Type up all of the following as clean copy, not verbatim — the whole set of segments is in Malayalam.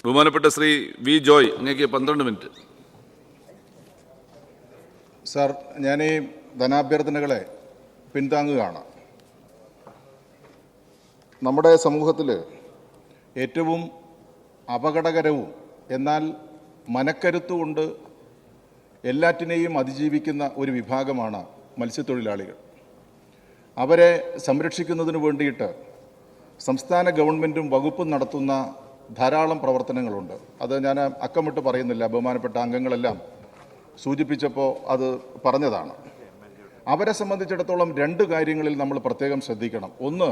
ബഹുമാനപ്പെട്ട ശ്രീ വി ജോയ്, അങ്ങേക്ക് 12 മിനിറ്റ്. സർ, ഞാൻ ഈ ധനാഭ്യർത്ഥനകളെ പിന്താങ്ങുകയാണ്. നമ്മുടെ സമൂഹത്തിൽ ഏറ്റവും അപകടകരവും എന്നാൽ മനക്കരുത്തുകൊണ്ട് എല്ലാറ്റിനെയും അതിജീവിക്കുന്ന ഒരു വിഭാഗമാണ് മത്സ്യത്തൊഴിലാളികൾ. അവരെ സംരക്ഷിക്കുന്നതിന് വേണ്ടിയിട്ട് സംസ്ഥാന ഗവൺമെൻറ്റും വകുപ്പും നടത്തുന്ന ധാരാളം പ്രവർത്തനങ്ങളുണ്ട്. അത് ഞാൻ അക്കമിട്ട് പറയുന്നില്ല, ബഹുമാനപ്പെട്ട അംഗങ്ങളെല്ലാം സൂചിപ്പിച്ചപ്പോൾ അത് പറഞ്ഞതാണ്. അവരെ സംബന്ധിച്ചിടത്തോളം 2 കാര്യങ്ങളിൽ നമ്മൾ പ്രത്യേകം ശ്രദ്ധിക്കണം. ഒന്ന്,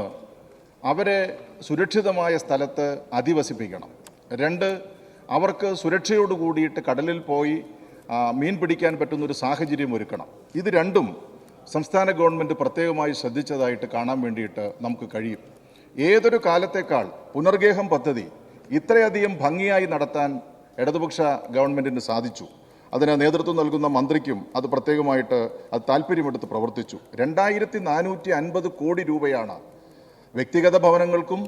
അവരെ സുരക്ഷിതമായ സ്ഥലത്ത് അധിവസിപ്പിക്കണം. 2, അവർക്ക് സുരക്ഷയോട് കൂടിയിട്ട് കടലിൽ പോയി മീൻ പിടിക്കാൻ പറ്റുന്നൊരു സാഹചര്യം ഒരുക്കണം. ഇത് 2ഉം സംസ്ഥാന ഗവൺമെൻറ് പ്രത്യേകമായി ശ്രദ്ധിച്ചതായിട്ട് കാണാൻ വേണ്ടിയിട്ട് നമുക്ക് കഴിയും. ഏതൊരു കാലത്തേക്കാൾ പുനർഗേഹം പദ്ധതി ഇത്രയധികം ഭംഗിയായി നടത്താൻ ഇടതുപക്ഷ ഗവൺമെൻറ്റിന് സാധിച്ചു. അതിന് നേതൃത്വം നൽകുന്ന മന്ത്രിക്കും അത് പ്രത്യേകമായിട്ട് അത് താല്പര്യമെടുത്ത് പ്രവർത്തിച്ചു. 2450 കോടി രൂപയാണ് വ്യക്തിഗത ഭവനങ്ങൾക്കും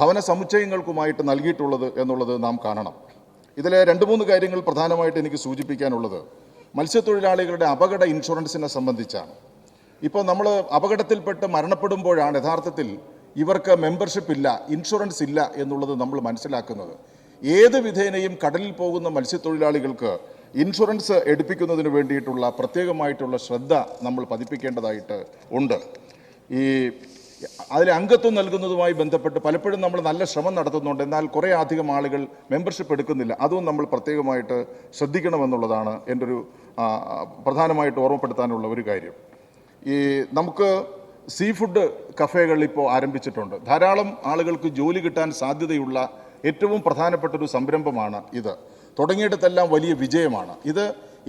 ഭവന സമുച്ചയങ്ങൾക്കുമായിട്ട് നൽകിയിട്ടുള്ളത് എന്നുള്ളത് നാം കാണണം. ഇതിലെ 2-3 കാര്യങ്ങൾ പ്രധാനമായിട്ട് എനിക്ക് സൂചിപ്പിക്കാനുള്ളത് മത്സ്യത്തൊഴിലാളികളുടെ അപകട ഇൻഷുറൻസിനെ സംബന്ധിച്ചാണ്. ഇപ്പോൾ നമ്മൾ അപകടത്തിൽപ്പെട്ട് മരണപ്പെടുമ്പോഴാണ് യഥാർത്ഥത്തിൽ ഇവർക്ക് മെമ്പർഷിപ്പ് ഇല്ല, ഇൻഷുറൻസ് ഇല്ല എന്നുള്ളത് നമ്മൾ മനസ്സിലാക്കുന്നത്. ഏത് വിധേനയും കടലിൽ പോകുന്ന മത്സ്യത്തൊഴിലാളികൾക്ക് ഇൻഷുറൻസ് എടുപ്പിക്കുന്നതിന് വേണ്ടിയിട്ടുള്ള പ്രത്യേകമായിട്ടുള്ള ശ്രദ്ധ നമ്മൾ പതിപ്പിക്കേണ്ടതായിട്ട് ഉണ്ട്. അതിൽ അംഗത്വം നൽകുന്നതുമായി ബന്ധപ്പെട്ട് പലപ്പോഴും നമ്മൾ നല്ല ശ്രമം നടത്തുന്നുണ്ട്, എന്നാൽ കുറേ അധികം ആളുകൾ മെമ്പർഷിപ്പ് എടുക്കുന്നില്ല. അതും നമ്മൾ പ്രത്യേകമായിട്ട് ശ്രദ്ധിക്കണമെന്നുള്ളതാണ് എൻ്റെ ഒരു പ്രധാനമായിട്ട് ഓർമ്മപ്പെടുത്താനുള്ള ഒരു കാര്യം. നമുക്ക് സീ ഫുഡ് കഫേകൾ ഇപ്പോൾ ആരംഭിച്ചിട്ടുണ്ട്. ധാരാളം ആളുകൾക്ക് ജോലി കിട്ടാൻ സാധ്യതയുള്ള ഏറ്റവും പ്രധാനപ്പെട്ടൊരു സംരംഭമാണ് ഇത്. തുടങ്ങിയിടത്തെല്ലാം വലിയ വിജയമാണ്. ഇത്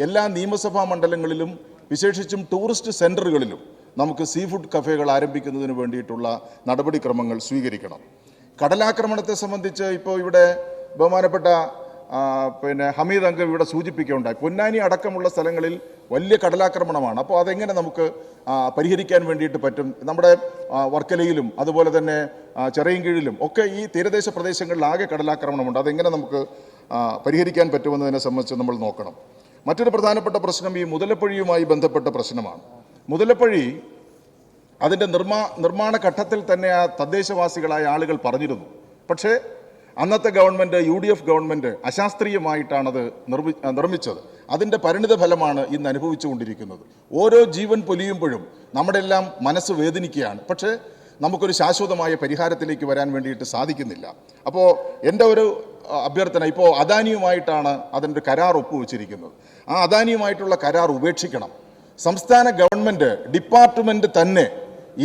എല്ലാ നിയമസഭാ മണ്ഡലങ്ങളിലും വിശേഷിച്ചും ടൂറിസ്റ്റ് സെൻറ്ററുകളിലും നമുക്ക് സീ ഫുഡ് കഫേകൾ ആരംഭിക്കുന്നതിന് വേണ്ടിയിട്ടുള്ള നടപടിക്രമങ്ങൾ സ്വീകരിക്കണം. കടലാക്രമണത്തെ സംബന്ധിച്ച് ഇപ്പോൾ ഇവിടെ ബഹുമാനപ്പെട്ട ഹമീദ് അംഗം ഇവിടെ സൂചിപ്പിക്കുകയുണ്ടായി. പൊന്നാനി അടക്കമുള്ള സ്ഥലങ്ങളിൽ വലിയ കടലാക്രമണമാണ്. അപ്പോൾ അതെങ്ങനെ നമുക്ക് പരിഹരിക്കാൻ വേണ്ടിയിട്ട് പറ്റും? നമ്മുടെ വർക്കലയിലും അതുപോലെ തന്നെ ചിറയൻകീഴിലും ഒക്കെ ഈ തീരദേശ പ്രദേശങ്ങളിൽ ആകെ കടലാക്രമണമുണ്ട്. അതെങ്ങനെ നമുക്ക് പരിഹരിക്കാൻ പറ്റുമെന്നതിനെ സംബന്ധിച്ച് നമ്മൾ നോക്കണം. മറ്റൊരു പ്രധാനപ്പെട്ട പ്രശ്നം ഈ മുതലപ്പൊഴിയുമായി ബന്ധപ്പെട്ട പ്രശ്നമാണ്. മുതലപ്പൊഴി അതിൻ്റെ നിർമ്മാണ ഘട്ടത്തിൽ തന്നെ ആ തദ്ദേശവാസികളായ ആളുകൾ പറഞ്ഞിരുന്നു. പക്ഷേ അന്നത്തെ ഗവൺമെൻറ്, UDF ഗവൺമെൻറ് അശാസ്ത്രീയമായിട്ടാണത് നിർമ്മിച്ചത്. അതിൻ്റെ പരിണിത ഫലമാണ് ഇന്ന് അനുഭവിച്ചുകൊണ്ടിരിക്കുന്നത്. ഓരോ ജീവൻ പൊലിയുമ്പോഴും നമ്മുടെ എല്ലാം മനസ്സ് വേദനിക്കുകയാണ്. പക്ഷേ നമുക്കൊരു ശാശ്വതമായ പരിഹാരത്തിലേക്ക് വരാൻ വേണ്ടിയിട്ട് സാധിക്കുന്നില്ല. അപ്പോൾ എൻ്റെ ഒരു അഭ്യർത്ഥന, ഇപ്പോൾ അദാനിയുമായിട്ടാണ് അതിൻ്റെ കരാർ ഒപ്പുവെച്ചിരിക്കുന്നത്. ആ അദാനിയുമായിട്ടുള്ള കരാർ ഉപേക്ഷിക്കണം. സംസ്ഥാന ഗവൺമെൻറ് ഡിപ്പാർട്ട്മെൻറ്റ് തന്നെ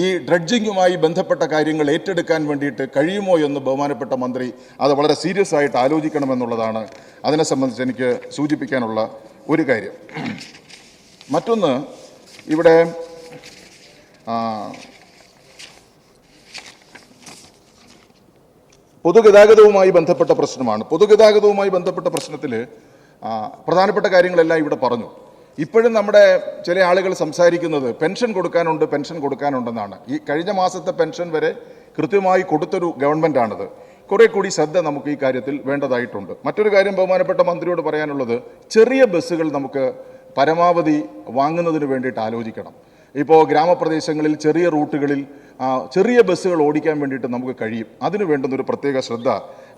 ഈ ഡ്രഡ്ജിങ്ങുമായി ബന്ധപ്പെട്ട കാര്യങ്ങൾ ഏറ്റെടുക്കാൻ വേണ്ടിയിട്ട് കഴിയുമോ എന്ന് ബഹുമാനപ്പെട്ട മന്ത്രി അത് വളരെ സീരിയസ് ആയിട്ട് ആലോചിക്കണമെന്നുള്ളതാണ് അതിനെ സംബന്ധിച്ച് എനിക്ക് സൂചിപ്പിക്കാനുള്ള ഒരു കാര്യം. മറ്റൊന്ന്, ഇവിടെ പൊതുഗതാഗതവുമായി ബന്ധപ്പെട്ട പ്രശ്നമാണ്. പൊതുഗതാഗതവുമായി ബന്ധപ്പെട്ട പ്രശ്നത്തിൽ പ്രധാനപ്പെട്ട കാര്യങ്ങളെല്ലാം ഇവിടെ പറഞ്ഞു. ഇപ്പോഴും നമ്മുടെ ചില ആളുകൾ സംസാരിക്കുന്നത് പെൻഷൻ കൊടുക്കാനുണ്ടെന്നാണ്. ഈ കഴിഞ്ഞ മാസത്തെ പെൻഷൻ വരെ കൃത്യമായി കൊടുത്തൊരു ഗവൺമെൻറ്റാണിത്. കുറെ കൂടി ശ്രദ്ധ നമുക്ക് ഈ കാര്യത്തിൽ വേണ്ടതായിട്ടുണ്ട്. മറ്റൊരു കാര്യം ബഹുമാനപ്പെട്ട മന്ത്രിയോട് പറയാനുള്ളത്, ചെറിയ ബസ്സുകൾ നമുക്ക് പരമാവധി വാങ്ങുന്നതിന് വേണ്ടിയിട്ട് ആലോചിക്കണം. ഇപ്പോൾ ഗ്രാമപ്രദേശങ്ങളിൽ ചെറിയ റൂട്ടുകളിൽ ചെറിയ ബസ്സുകൾ ഓടിക്കാൻ വേണ്ടിയിട്ട് നമുക്ക് കഴിയും. അതിനു വേണ്ടുന്നൊരു പ്രത്യേക ശ്രദ്ധ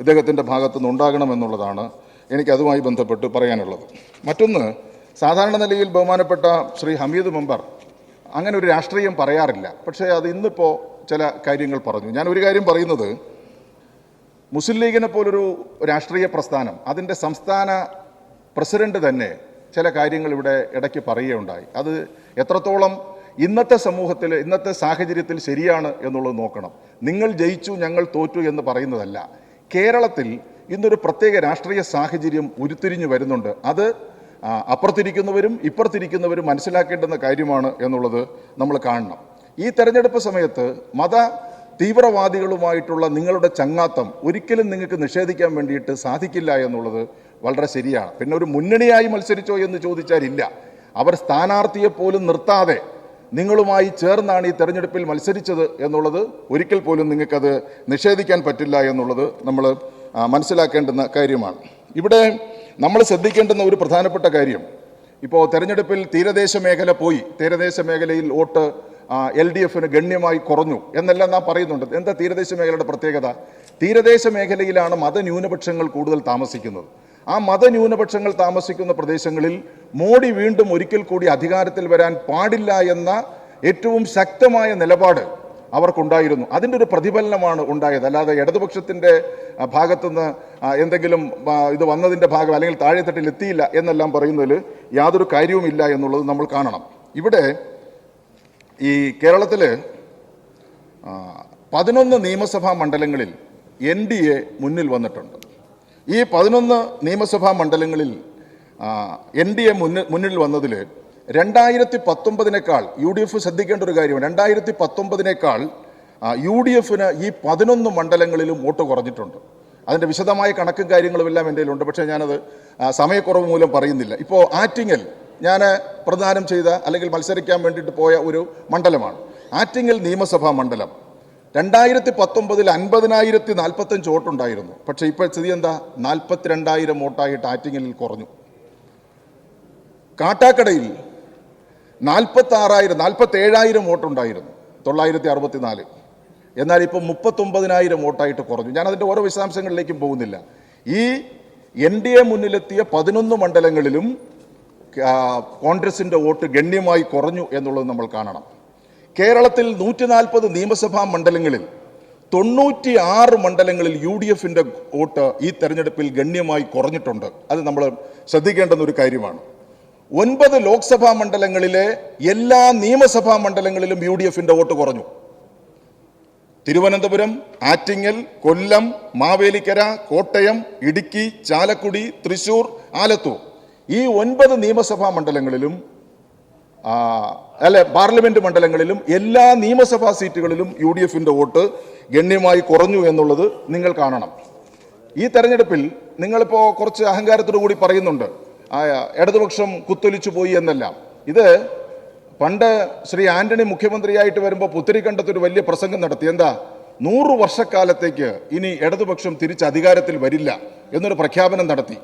ഇദ്ദേഹത്തിൻ്റെ ഭാഗത്തുനിന്ന് ഉണ്ടാകണമെന്നുള്ളതാണ് എനിക്കതുമായി ബന്ധപ്പെട്ട് പറയാനുള്ളത്. മറ്റൊന്ന്, സാധാരണ നിലയിൽ ബഹുമാനപ്പെട്ട ശ്രീ ഹമീദ് മെമ്പർ അങ്ങനെ ഒരു രാഷ്ട്രീയം പറയാറില്ല. പക്ഷേ അത് ഇന്നിപ്പോൾ ചില കാര്യങ്ങൾ പറഞ്ഞു. ഞാൻ ഒരു കാര്യം പറയുന്നത്, മുസ്ലിം ലീഗിനെ പോലൊരു രാഷ്ട്രീയ പ്രസ്ഥാനം അതിൻ്റെ സംസ്ഥാന പ്രസിഡന്റ് തന്നെ ചില കാര്യങ്ങൾ ഇവിടെ ഇടയ്ക്ക് പറയുകയുണ്ടായി. അത് എത്രത്തോളം ഇന്നത്തെ സമൂഹത്തിൽ, ഇന്നത്തെ സാഹചര്യത്തിൽ ശരിയാണ് എന്നുള്ളത് നോക്കണം. നിങ്ങൾ ജയിച്ചു ഞങ്ങൾ തോറ്റു എന്ന് പറയുന്നതല്ല. കേരളത്തിൽ ഇന്നൊരു പ്രത്യേക രാഷ്ട്രീയ സാഹചര്യം ഉരുത്തിരിഞ്ഞു വരുന്നുണ്ട്. അത് അപ്പുറത്തിരിക്കുന്നവരും ഇപ്പുറത്തിരിക്കുന്നവരും മനസ്സിലാക്കേണ്ടുന്ന കാര്യമാണ് എന്നുള്ളത് നമ്മൾ കാണണം. ഈ തെരഞ്ഞെടുപ്പ് സമയത്ത് മത തീവ്രവാദികളുമായിട്ടുള്ള നിങ്ങളുടെ ചങ്ങാത്തം ഒരിക്കലും നിങ്ങൾക്ക് നിഷേധിക്കാൻ വേണ്ടിയിട്ട് സാധിക്കില്ല എന്നുള്ളത് വളരെ ശരിയാണ്. പിന്നെ ഒരു മുന്നണിയായി മത്സരിച്ചോ എന്ന് ചോദിച്ചാൽ ഇല്ല. അവർ സ്ഥാനാർത്ഥിയെ പോലും നിർത്താതെ നിങ്ങളുമായി ചേർന്നാണ് ഈ തെരഞ്ഞെടുപ്പിൽ മത്സരിച്ചത് എന്നുള്ളത് ഒരിക്കൽ പോലും നിങ്ങൾക്കത് നിഷേധിക്കാൻ പറ്റില്ല എന്നുള്ളത് നമ്മൾ മനസ്സിലാക്കേണ്ടുന്ന കാര്യമാണ്. ഇവിടെ നമ്മൾ ശ്രദ്ധിക്കേണ്ടുന്ന ഒരു പ്രധാനപ്പെട്ട കാര്യം, ഇപ്പോൾ തെരഞ്ഞെടുപ്പിൽ തീരദേശ മേഖല പോയി, തീരദേശ മേഖലയിൽ വോട്ട് LDFന് ഗണ്യമായി കുറഞ്ഞു എന്നെല്ലാം നാം പറയുന്നുണ്ട്. എന്താ തീരദേശ മേഖലയുടെ പ്രത്യേകത? തീരദേശ മേഖലയിലാണ് മതന്യൂനപക്ഷങ്ങൾ കൂടുതൽ താമസിക്കുന്നത്. ആ മതന്യൂനപക്ഷങ്ങൾ താമസിക്കുന്ന പ്രദേശങ്ങളിൽ മോഡി വീണ്ടും ഒരിക്കൽ കൂടി അധികാരത്തിൽ വരാൻ പാടില്ല എന്ന ഏറ്റവും ശക്തമായ നിലപാട് അവർക്കുണ്ടായിരുന്നു. അതിൻ്റെ ഒരു പ്രതിഫലനമാണ് ഉണ്ടായത്. അല്ലാതെ ഇടതുപക്ഷത്തിൻ്റെ ഭാഗത്തുനിന്ന് എന്തെങ്കിലും ഇത് വന്നതിൻ്റെ ഭാഗം അല്ലെങ്കിൽ താഴെത്തട്ടിൽ എത്തിയില്ല എന്നെല്ലാം പറയുന്നതിൽ യാതൊരു കാര്യവുമില്ല എന്നുള്ളത് നമ്മൾ കാണണം. ഇവിടെ ഈ കേരളത്തിൽ 11 നിയമസഭാ മണ്ഡലങ്ങളിൽ NDA മുന്നിൽ വന്നിട്ടുണ്ട്. ഈ 11 നിയമസഭാ മണ്ഡലങ്ങളിൽ NDA മുന്നിൽ വന്നതിൽ 2019 UDF ശ്രദ്ധിക്കേണ്ട ഒരു കാര്യമാണ്. 2019 UDFന് ഈ 11 മണ്ഡലങ്ങളിലും വോട്ട് കുറഞ്ഞിട്ടുണ്ട്. അതിൻ്റെ വിശദമായ കണക്കും കാര്യങ്ങളും എല്ലാം എൻ്റെ കയ്യിലുണ്ട്. പക്ഷേ ഞാനത് സമയക്കുറവ് മൂലം പറയുന്നില്ല. ഇപ്പോൾ ആറ്റിങ്ങൽ ഞാൻ പ്രദാനം ചെയ്ത അല്ലെങ്കിൽ മത്സരിക്കാൻ വേണ്ടിയിട്ട് പോയ ഒരു മണ്ഡലമാണ് ആറ്റിങ്ങൽ നിയമസഭാ മണ്ഡലം. 2019 50,045 വോട്ടുണ്ടായിരുന്നു. പക്ഷേ ഇപ്പോൾ സ്ഥിതി എന്താ? 42,000 വോട്ടായിട്ട് ആറ്റിങ്ങലിൽ കുറഞ്ഞു. കാട്ടാക്കടയിൽ 47,000 വോട്ടുണ്ടായിരുന്നു, 964. എന്നാൽ ഇപ്പോൾ 39,000 വോട്ടായിട്ട് കുറഞ്ഞു. ഞാനതിൻ്റെ ഓരോ വിശദാംശങ്ങളിലേക്കും പോകുന്നില്ല. ഈ NDA മുന്നിലെത്തിയ 11 മണ്ഡലങ്ങളിലും കോൺഗ്രസിൻ്റെ വോട്ട് ഗണ്യമായി കുറഞ്ഞു എന്നുള്ളത് നമ്മൾ കാണണം. കേരളത്തിൽ 140 നിയമസഭാ മണ്ഡലങ്ങളിൽ 96 മണ്ഡലങ്ങളിൽ UDFൻ്റെ വോട്ട് ഈ തെരഞ്ഞെടുപ്പിൽ ഗണ്യമായി കുറഞ്ഞിട്ടുണ്ട്. അത് നമ്മൾ ശ്രദ്ധിക്കേണ്ടുന്ന ഒരു കാര്യമാണ്. 9 ലോക്സഭാ മണ്ഡലങ്ങളിലെ എല്ലാ നിയമസഭാ മണ്ഡലങ്ങളിലും UDFൻ്റെ വോട്ട് കുറഞ്ഞു. തിരുവനന്തപുരം, ആറ്റിങ്ങൽ, കൊല്ലം, മാവേലിക്കര, കോട്ടയം, ഇടുക്കി, ചാലക്കുടി, തൃശൂർ, ആലത്തൂർ ഈ 9 നിയമസഭാ മണ്ഡലങ്ങളിലും പാർലമെന്റ് മണ്ഡലങ്ങളിലും എല്ലാ നിയമസഭാ സീറ്റുകളിലും UDFൻ്റെ വോട്ട് ഗണ്യമായി കുറഞ്ഞു എന്നുള്ളത് നിങ്ങൾ കാണണം. ഈ തെരഞ്ഞെടുപ്പിൽ നിങ്ങളിപ്പോൾ കുറച്ച് അഹങ്കാരത്തോടു കൂടി പറയുന്നുണ്ട് ഇടതുപക്ഷം കുത്തൊലിച്ചു പോയി എന്നെല്ലാം. ഇത് പണ്ട് ശ്രീ ആന്റണി മുഖ്യമന്ത്രിയായിട്ട് വരുമ്പോൾ പുത്തരിക്കണ്ടത്തൊരു വലിയ പ്രസംഗം നടത്തി. എന്താ? 100 വർഷക്കാലത്തേക്ക് ഇനി ഇടതുപക്ഷം തിരിച്ച് അധികാരത്തിൽ വരില്ല എന്നൊരു പ്രഖ്യാപനം നടത്തി.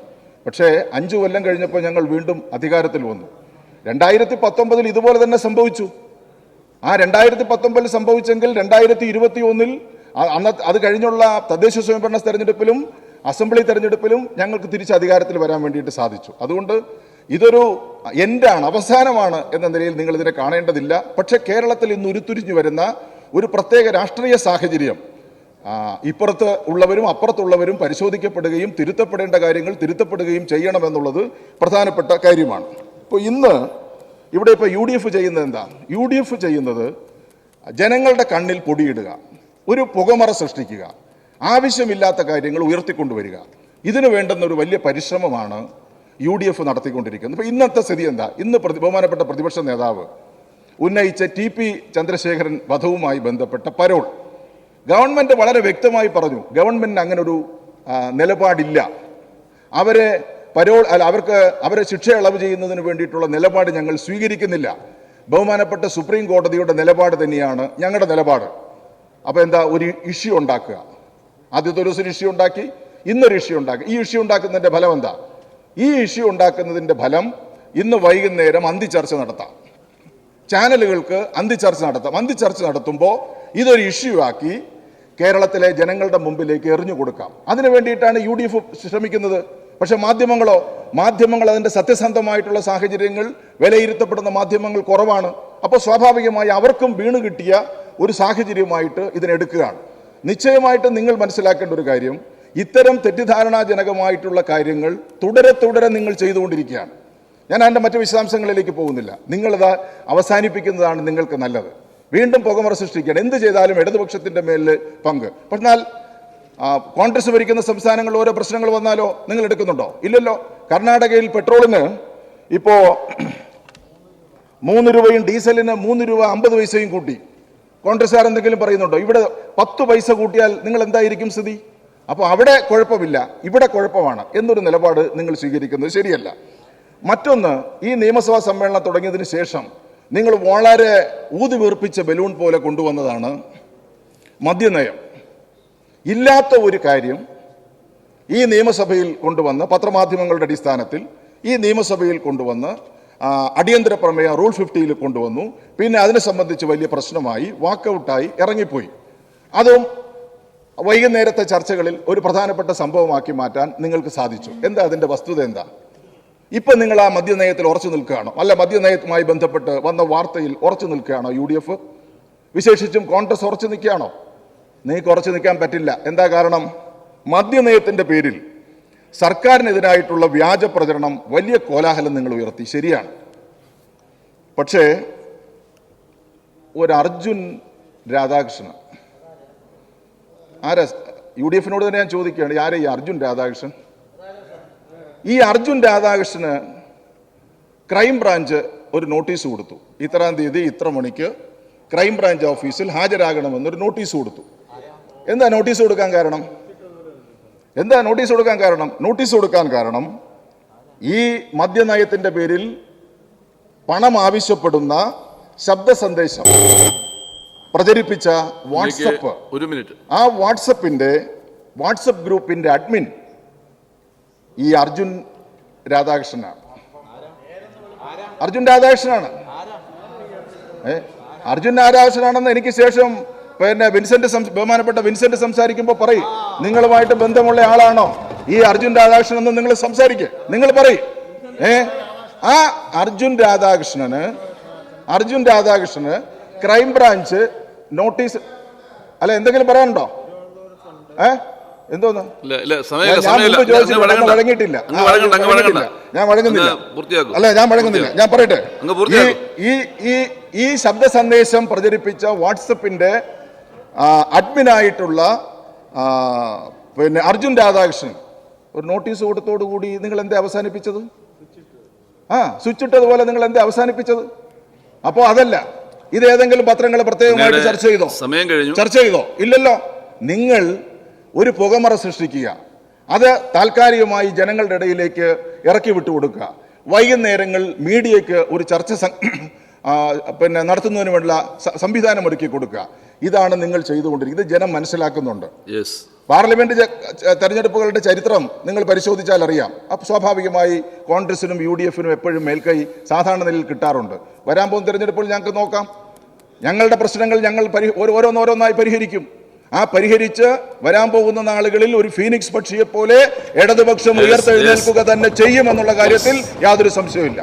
പക്ഷേ 5 കൊല്ലം കഴിഞ്ഞപ്പോൾ ഞങ്ങൾ വീണ്ടും അധികാരത്തിൽ വന്നു. 2019 ഇതുപോലെ തന്നെ സംഭവിച്ചു. ആ 2019 സംഭവിച്ചെങ്കിൽ 2021 അത് കഴിഞ്ഞുള്ള തദ്ദേശ സ്വയംഭരണ തെരഞ്ഞെടുപ്പിലും അസംബ്ലി തെരഞ്ഞെടുപ്പിലും ഞങ്ങൾക്ക് തിരിച്ച് അധികാരത്തിൽ വരാൻ വേണ്ടിയിട്ട് സാധിച്ചു. അതുകൊണ്ട് ഇതൊരു എൻഡാണ്, അവസാനമാണ് എന്ന നിലയിൽ നിങ്ങൾ ഇതിനെ കാണേണ്ടതില്ല. പക്ഷേ കേരളത്തിൽ ഇന്ന് ഉരുത്തിരിഞ്ഞു വരുന്ന ഒരു പ്രത്യേക രാഷ്ട്രീയ സാഹചര്യം ഇപ്പുറത്ത് ഉള്ളവരും അപ്പുറത്തുള്ളവരും പരിശോധിക്കപ്പെടുകയും തിരുത്തപ്പെടേണ്ട കാര്യങ്ങൾ തിരുത്തപ്പെടുകയും ചെയ്യണമെന്നുള്ളത് പ്രധാനപ്പെട്ട കാര്യമാണ്. ഇപ്പോൾ ഇന്ന് ഇവിടെ UDF ചെയ്യുന്നത് എന്താ? UDF ചെയ്യുന്നത് ജനങ്ങളുടെ കണ്ണിൽ പൊടിയിടുക, ഒരു പുകമറ സൃഷ്ടിക്കുക, ആവശ്യമില്ലാത്ത കാര്യങ്ങൾ ഉയർത്തിക്കൊണ്ടുവരിക. ഇതിനു വേണ്ടുന്ന ഒരു വലിയ പരിശ്രമമാണ് UDF നടത്തിക്കൊണ്ടിരിക്കുന്നത്. ഇപ്പോൾ ഇന്നത്തെ സ്ഥിതി എന്താ? ഇന്ന് ബഹുമാനപ്പെട്ട പ്രതിപക്ഷ നേതാവ് ഉന്നയിച്ച TP ചന്ദ്രശേഖരൻ വധവുമായി ബന്ധപ്പെട്ട പരോൾ ഗവൺമെന്റ് വളരെ വ്യക്തമായി പറഞ്ഞു, ഗവൺമെന്റിന് അങ്ങനെ ഒരു നിലപാടില്ല. അവരെ ശിക്ഷ ഇളവ് ചെയ്യുന്നതിന് വേണ്ടിയിട്ടുള്ള നിലപാട് ഞങ്ങൾ സ്വീകരിക്കുന്നില്ല. ബഹുമാനപ്പെട്ട സുപ്രീം കോടതിയുടെ നിലപാട് തന്നെയാണ് ഞങ്ങളുടെ നിലപാട്. അപ്പോൾ എന്താ? ഒരു ഇഷ്യൂ ഉണ്ടാക്കുക. ആദ്യത്തെ ഒരു ഇഷ്യൂ ഉണ്ടാക്കി, ഇന്നൊരു ഇഷ്യൂ ഉണ്ടാക്കി. ഈ ഇഷ്യൂ ഉണ്ടാക്കുന്നതിന്റെ ഫലം എന്താ? ഈ ഇഷ്യൂ ഉണ്ടാക്കുന്നതിന്റെ ഫലം ഇന്ന് വൈകുന്നേരം അന്തിച്ചർച്ച നടത്താം, ചാനലുകൾക്ക് അന്തിച്ചർച്ച നടത്താം. അന്തിച്ചർച്ച നടത്തുമ്പോൾ ഇതൊരു ഇഷ്യൂ ആക്കി കേരളത്തിലെ ജനങ്ങളുടെ മുമ്പിലേക്ക് എറിഞ്ഞു കൊടുക്കാം. അതിനു വേണ്ടിയിട്ടാണ് UDF ശ്രമിക്കുന്നത്. പക്ഷെ മാധ്യമങ്ങൾ അതിൻ്റെ സത്യസന്ധമായിട്ടുള്ള സാഹചര്യങ്ങൾ വിലയിരുത്തപ്പെടുന്ന മാധ്യമങ്ങൾ കുറവാണ്. അപ്പോൾ സ്വാഭാവികമായി അവർക്കും വീണ് കിട്ടിയ ഒരു സാഹചര്യമായിട്ട് ഇതിനെടുക്കുകയാണ്. നിശ്ചയമായിട്ടും നിങ്ങൾ മനസ്സിലാക്കേണ്ട ഒരു കാര്യം, ഇത്തരം തെറ്റിദ്ധാരണാജനകമായിട്ടുള്ള കാര്യങ്ങൾ തുടരെ നിങ്ങൾ ചെയ്തുകൊണ്ടിരിക്കുകയാണ്. ഞാൻ അതിൻ്റെ മറ്റു വിശദാംശങ്ങളിലേക്ക് പോകുന്നില്ല. നിങ്ങളിത് അവസാനിപ്പിക്കുന്നതാണ് നിങ്ങൾക്ക് നല്ലത്. വീണ്ടും പുകമറ സൃഷ്ടിക്കുകയാണ്. എന്ത് ചെയ്താലും ഇടതുപക്ഷത്തിൻ്റെ മേലിൽ പങ്ക്. എന്നാൽ കോൺഗ്രസ് ഭരിക്കുന്ന സംസ്ഥാനങ്ങളിൽ ഓരോ പ്രശ്നങ്ങൾ വന്നാലോ നിങ്ങൾ എടുക്കുന്നുണ്ടോ? ഇല്ലല്ലോ. കർണാടകയിൽ പെട്രോളിന് ഇപ്പോൾ 3 രൂപയും ഡീസലിന് 3 രൂപ 50 പൈസയും കൂട്ടി. കോൺഗ്രസ്സുകാർ എന്തെങ്കിലും പറയുന്നുണ്ടോ? ഇവിടെ 10 പൈസ കൂട്ടിയാൽ നിങ്ങൾ എന്തായിരിക്കും സ്ഥിതി? അപ്പോൾ അവിടെ കുഴപ്പമില്ല, ഇവിടെ കുഴപ്പമാണ് എന്നൊരു നിലപാട് നിങ്ങൾ സ്വീകരിക്കുന്നത് ശരിയല്ല. മറ്റൊന്ന്, ഈ നിയമസഭാ സമ്മേളനം തുടങ്ങിയതിന് ശേഷം നിങ്ങൾ വളരെ ഊതി വീർപ്പിച്ച ബലൂൺ പോലെ കൊണ്ടുവന്നതാണ് മദ്യനയം. ഇല്ലാത്ത ഒരു കാര്യം ഈ നിയമസഭയിൽ കൊണ്ടുവന്ന് പത്രമാധ്യമങ്ങളുടെ അടിസ്ഥാനത്തിൽ ഈ നിയമസഭയിൽ കൊണ്ടുവന്ന് അടിയന്തര പ്രമേയ റൂൾ 50 കൊണ്ടുവന്നു. പിന്നെ അതിനെ സംബന്ധിച്ച് വലിയ പ്രശ്നമായി, വാക്കൗട്ടായി ഇറങ്ങിപ്പോയി. അതും വൈകുന്നേരത്തെ ചർച്ചകളിൽ ഒരു പ്രധാനപ്പെട്ട സംഭവമാക്കി മാറ്റാൻ നിങ്ങൾക്ക് സാധിച്ചു. എന്താ അതിൻ്റെ വസ്തുത? എന്താ? ഇപ്പം നിങ്ങൾ ആ മദ്യനയത്തിൽ ഉറച്ചു നിൽക്കുകയാണോ? അല്ല, മദ്യനയവുമായി ബന്ധപ്പെട്ട് വന്ന വാർത്തയിൽ ഉറച്ചു നിൽക്കുകയാണോ UDF? വിശേഷിച്ചും കോൺഗ്രസ് ഉറച്ചു നിൽക്കുകയാണോ? നിങ്ങൾക്ക് ഉറച്ചു നിൽക്കാൻ പറ്റില്ല. എന്താ കാരണം? മദ്യനയത്തിൻ്റെ പേരിൽ സർക്കാരിനെതിരായിട്ടുള്ള വ്യാജ പ്രചരണം, വലിയ കോലാഹലം നിങ്ങൾ ഉയർത്തി, ശരിയാണ്. പക്ഷേ ഒരു അർജുൻ രാധാകൃഷ്ണൻ, ആരാ? UDFിനോട് തന്നെ ഞാൻ ചോദിക്കുകയാണ്, ആരാ ഈ അർജുൻ രാധാകൃഷ്ണൻ? ഈ അർജുൻ രാധാകൃഷ്ണന് ക്രൈംബ്രാഞ്ച് ഒരു നോട്ടീസ് കൊടുത്തു. ഇത്രാം തീയതി ഇത്ര മണിക്ക് ക്രൈംബ്രാഞ്ച് ഓഫീസിൽ ഹാജരാകണമെന്നൊരു നോട്ടീസ് കൊടുത്തു. എന്താ നോട്ടീസ് കൊടുക്കാൻ കാരണം? നോട്ടീസ് കൊടുക്കാൻ കാരണം ഈ മദ്യനയത്തിൻ്റെ പേരിൽ പണം ആവശ്യപ്പെടുന്ന ശബ്ദ സന്ദേശം പ്രചരിപ്പിച്ച വാട്സപ്പ്, ആ വാട്സപ്പ് ഗ്രൂപ്പിന്റെ അഡ്മിൻ ഈ അർജുൻ രാധാകൃഷ്ണനാണ്. അർജുൻ രാധാകൃഷ്ണനാണെന്ന് എനിക്ക് ശേഷം പിന്നെ ബഹുമാനപ്പെട്ട വിൻസെന്റ് സംസാരിക്കുമ്പോൾ പറയും, നിങ്ങളുമായിട്ട് ബന്ധമുള്ള ആളാണോ ഈ അർജുൻ രാധാകൃഷ്ണൻ എന്ന് നിങ്ങൾ സംസാരിക്കുക, നിങ്ങൾ പറയും. ആ അർജുൻ രാധാകൃഷ്ണന് ക്രൈംബ്രാഞ്ച് നോട്ടീസ്, അല്ല എന്തെങ്കിലും പറയാനുണ്ടോ? എന്തോന്ന്? വഴങ്ങിയിട്ടില്ല, ഞാൻ വഴങ്ങുന്നില്ല. അല്ല, ഞാൻ വഴങ്ങുന്നില്ല, ഞാൻ പറയട്ടെ. ഈ ശബ്ദ സന്ദേശം പ്രചരിപ്പിച്ച വാട്സപ്പിന്റെ അഡ്മിനായിട്ടുള്ള പിന്നെ അർജുൻ രാധാകൃഷ്ണൻ ഒരു നോട്ടീസ് കൊടുത്തോടുകൂടി നിങ്ങൾ എന്താ അവസാനിപ്പിച്ചത്? സ്വിച്ച് ഇട്ടതുപോലെ നിങ്ങൾ എന്താ അവസാനിപ്പിച്ചത്? അപ്പോ അതല്ല, ഇത് ഏതെങ്കിലും പത്രങ്ങൾ പ്രത്യേകമായിട്ട് ചർച്ച ചെയ്തോ? ഇല്ലല്ലോ. നിങ്ങൾ ഒരു പുകമറ സൃഷ്ടിക്കുക, അത് താൽക്കാലികമായി ജനങ്ങളുടെ ഇടയിലേക്ക് ഇറക്കി വിട്ടുകൊടുക്കുക, വൈകുന്നേരങ്ങൾ മീഡിയയ്ക്ക് ഒരു ചർച്ച പിന്നെ നടത്തുന്നതിന് വേണ്ട സംവിധാനം ഒരുക്കി കൊടുക്കുക. ഇതാണ് നിങ്ങൾ ചെയ്തുകൊണ്ടിരിക്കുന്നത്. ഇത് ജനം മനസ്സിലാക്കുന്നുണ്ട്. പാർലമെന്റ് തെരഞ്ഞെടുപ്പുകളുടെ ചരിത്രം നിങ്ങൾ പരിശോധിച്ചാൽ അറിയാം. അപ്പോൾ സ്വാഭാവികമായി കോൺഗ്രസിനും UDFിനും എപ്പോഴും മേൽക്കൈ സാധാരണ നിലയിൽ കിട്ടാറുണ്ട്. വരാൻ പോകുന്ന തെരഞ്ഞെടുപ്പുകൾ ഞങ്ങൾക്ക് നോക്കാം. ഞങ്ങളുടെ പ്രശ്നങ്ങൾ ഞങ്ങൾ ഓരോന്നോരോന്നായി പരിഹരിക്കും. ആ പരിഹരിച്ച് വരാൻ പോകുന്ന നാളുകളിൽ ഒരു ഫീനിക്സ് പക്ഷിയെ പോലെ ഇടതുപക്ഷം ഉയർത്തെഴുന്നേൽക്കുക തന്നെ ചെയ്യുമെന്നുള്ള കാര്യത്തിൽ യാതൊരു സംശയവുമില്ല.